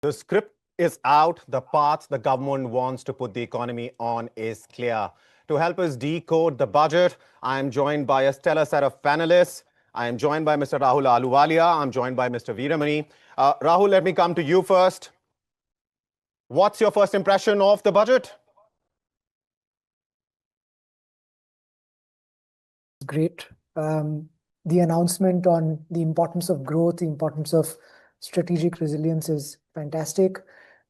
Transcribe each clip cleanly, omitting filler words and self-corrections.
The script is out. The path the government wants to put the economy on is clear. To help us decode the budget, I am joined by a stellar set of panelists. I am joined by Mr. Rahul Ahluwalia. I'm joined by Mr. Veeramani. Rahul, let me come to you first. What's your first impression of the budget? Great. The announcement on the importance of growth, the importance of strategic resilience is fantastic.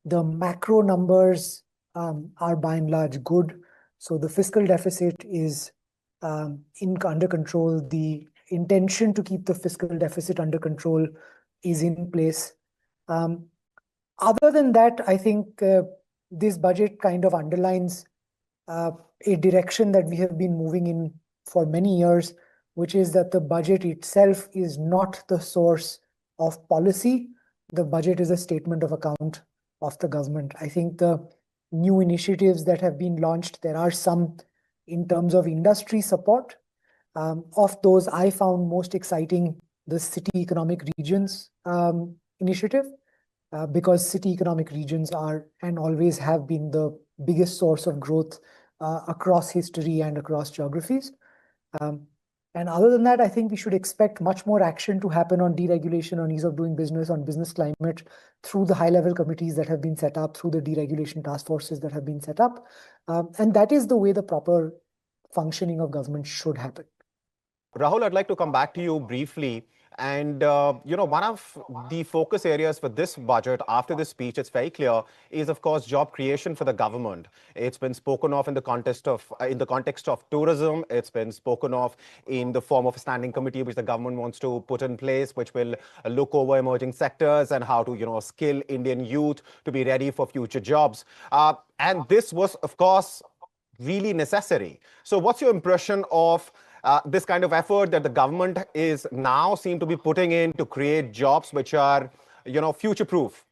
The macro numbers are by and large good. So the fiscal deficit is under control. The intention to keep the fiscal deficit under control is in place. Other than that, I think this budget kind of underlines a direction that we have been moving in for many years, which is that the budget itself is not the source of policy. The budget is a statement of account of the government. I think the new initiatives that have been launched, there are some in terms of industry support. Of those, I found most exciting the City Economic Regions initiative, because city economic regions are and always have been the biggest source of growth across history and across geographies. And other than that, I think we should expect much more action to happen on deregulation, on ease of doing business, on business climate, through the high-level committees that have been set up, through the deregulation task forces that have been set up. And that is the way the proper functioning of government should happen. Rahul, I'd like to come back to you briefly. And, one of the focus areas for this budget after this speech, it's very clear, is, of course, job creation for the government. It's been spoken of in the context of tourism. It's been spoken of in the form of a standing committee which the government wants to put in place, which will look over emerging sectors and how to, skill Indian youth to be ready for future jobs. And this was, of course, really necessary. So what's your impression of this kind of effort that the government is now seem to be putting in to create jobs which are, future-proof?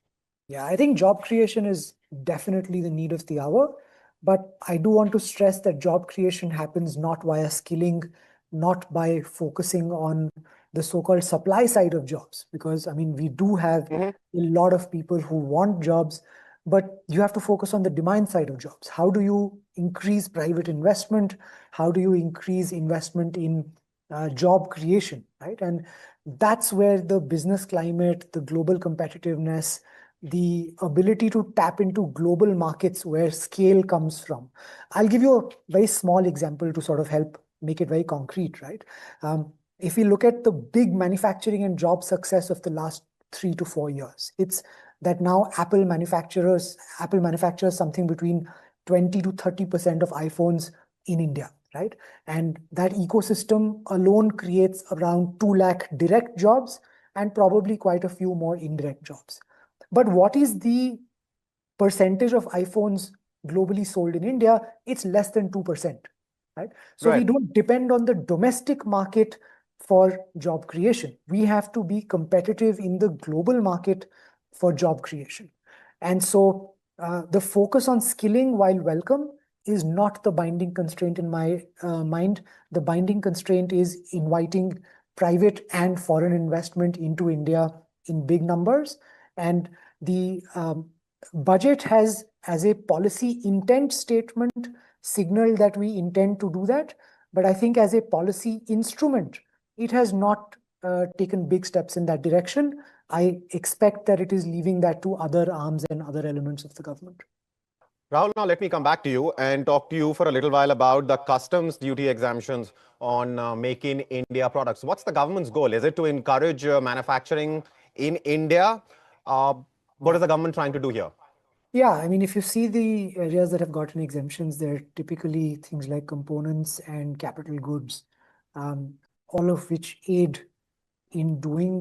Yeah, I think job creation is definitely the need of the hour. But I do want to stress that job creation happens not via skilling, not by focusing on the so-called supply side of jobs. Because, we do have a lot of people who want jobs, but you have to focus on the demand side of jobs. How do you increase private investment? How do you increase investment in job creation, right? And that's where the business climate, the global competitiveness, the ability to tap into global markets where scale comes from. I'll give you a very small example to sort of help make it very concrete, right? If we look at the big manufacturing and job success of the last 3 to 4 years, it's that now Apple manufactures something between 20 to 30% of iPhones in India, right? And that ecosystem alone creates around 2 lakh direct jobs and probably quite a few more indirect jobs. But what is the percentage of iPhones globally sold in India? It's less than 2%, right? So we don't depend on the domestic market for job creation. We have to be competitive in the global market for job creation. And so the focus on skilling, while welcome, is not the binding constraint in my mind. The binding constraint is inviting private and foreign investment into India in big numbers. And the budget has, as a policy intent statement, signaled that we intend to do that. But I think as a policy instrument, it has not taken big steps in that direction. I expect that it is leaving that to other arms and other elements of the government. Rahul, now let me come back to you and talk to you for a little while about the customs duty exemptions on Make in India products. What's the government's goal? Is it to encourage manufacturing in India? What is the government trying to do here? Yeah, if you see the areas that have gotten exemptions, they're typically things like components and capital goods, all of which aid in doing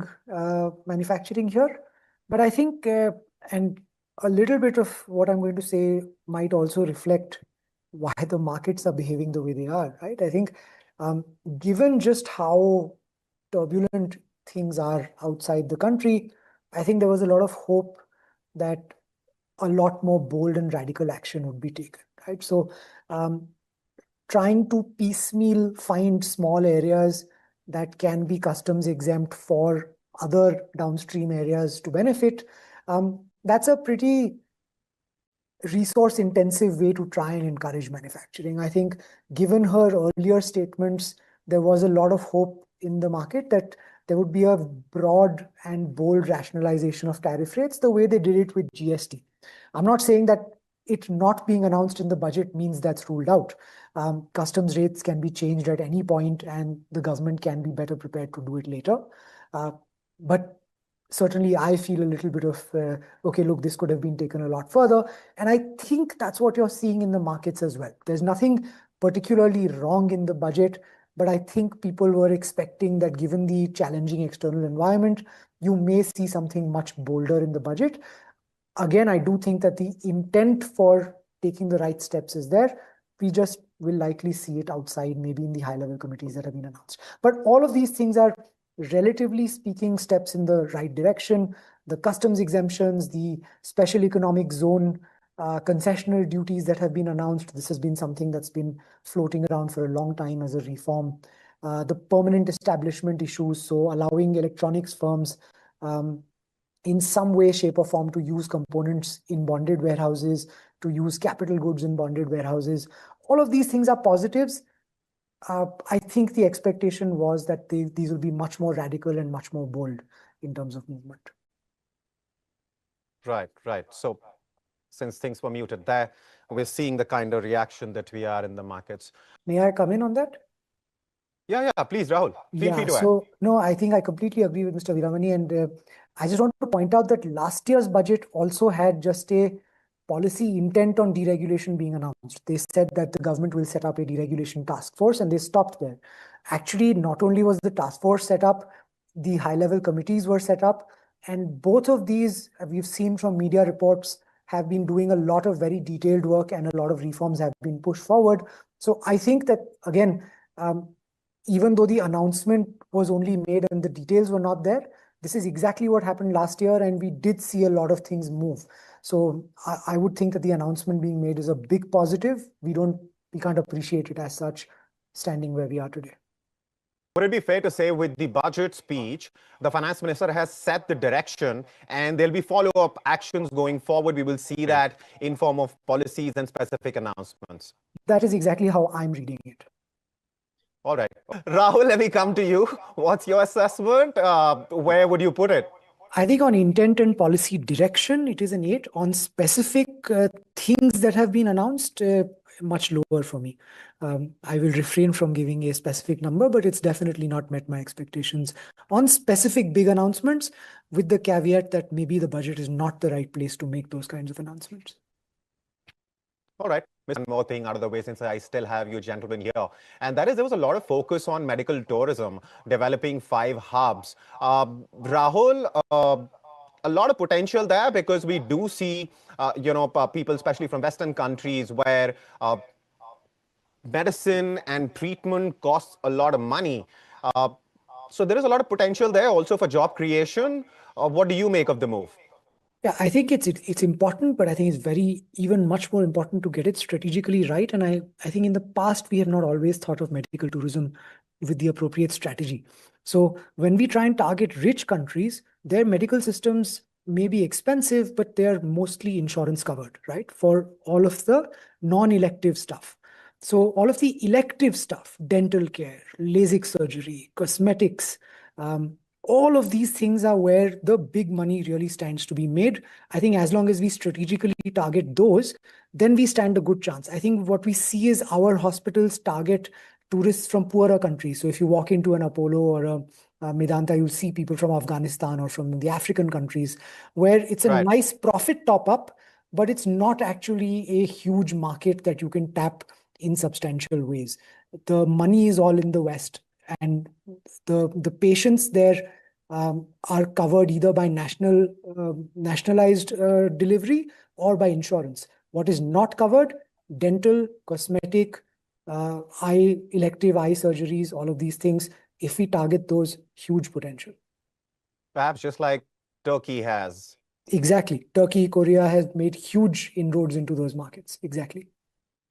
manufacturing here. But I think, and a little bit of what I'm going to say might also reflect why the markets are behaving the way they are, right? I think given just how turbulent things are outside the country, I think there was a lot of hope that a lot more bold and radical action would be taken, right? So trying to piecemeal find small areas that can be customs exempt for other downstream areas to benefit that's a pretty resource intensive way to try and encourage manufacturing. I think given her earlier statements, there was a lot of hope in the market that there would be a broad and bold rationalization of tariff rates the way they did it with GST. I'm not saying that it not being announced in the budget means that's ruled out. Customs rates can be changed at any point and the government can be better prepared to do it later. But certainly I feel a little bit of, okay, look, this could have been taken a lot further. And I think that's what you're seeing in the markets as well. There's nothing particularly wrong in the budget, but I think people were expecting that given the challenging external environment, you may see something much bolder in the budget. Again, I do think that the intent for taking the right steps is there. We just will likely see it outside, maybe in the high-level committees that have been announced. But all of these things are, relatively speaking, steps in the right direction. The customs exemptions, the special economic zone concessional duties that have been announced, this has been something that's been floating around for a long time as a reform. The permanent establishment issues, so allowing electronics firms in some way, shape, or form to use components in bonded warehouses, to use capital goods in bonded warehouses. All of these things are positives. I think the expectation was that these will be much more radical and much more bold in terms of movement. Right, right. So since things were muted there, we're seeing the kind of reaction that we are in the markets. May I come in on that? Yeah, please, Rahul. Feel free to add. So no, I think I completely agree with Mr. Viramani, and I just want to point out that last year's budget also had just a policy intent on deregulation being announced. They said that the government will set up a deregulation task force, and they stopped there. Actually, not only was the task force set up, the high-level committees were set up, and both of these, we've seen from media reports, have been doing a lot of very detailed work, and a lot of reforms have been pushed forward. So I think that, again, even though the announcement was only made and the details were not there, this is exactly what happened last year, and we did see a lot of things move. So I would think that the announcement being made is a big positive. We can't appreciate it as such, standing where we are today. Would it be fair to say with the budget speech, the finance minister has set the direction and there'll be follow-up actions going forward? We will see that in form of policies and specific announcements. That is exactly how I'm reading it. All right. Rahul, let me come to you. What's your assessment? Where would you put it? I think on intent and policy direction, it is an 8. On specific things that have been announced, much lower for me. I will refrain from giving a specific number, but it's definitely not met my expectations. On specific big announcements, with the caveat that maybe the budget is not the right place to make those kinds of announcements. All right. One more thing out of the way, since I still have you gentlemen here, and that is there was a lot of focus on medical tourism, developing 5 hubs. Rahul, a lot of potential there, because we do see, people, especially from Western countries, where medicine and treatment costs a lot of money. So there is a lot of potential there also for job creation. What do you make of the move? Yeah, I think it's important, but I think it's even much more important to get it strategically right. And I think in the past, we have not always thought of medical tourism with the appropriate strategy. So when we try and target rich countries, their medical systems may be expensive, but they're mostly insurance covered, right? For all of the non-elective stuff. So all of the elective stuff, dental care, LASIK surgery, cosmetics, all of these things are where the big money really stands to be made. I think as long as we strategically target those, then we stand a good chance. I think what we see is our hospitals target tourists from poorer countries. So if you walk into an Apollo or a Medanta, you'll see people from Afghanistan or from the African countries, where it's a nice profit top up, but it's not actually a huge market that you can tap in substantial ways. The money is all in the West. And the patients there are covered either by nationalized delivery or by insurance. What is not covered? Dental, cosmetic, elective eye surgeries, all of these things. If we target those, huge potential. Perhaps just like Turkey has. Exactly. Turkey, Korea has made huge inroads into those markets. Exactly.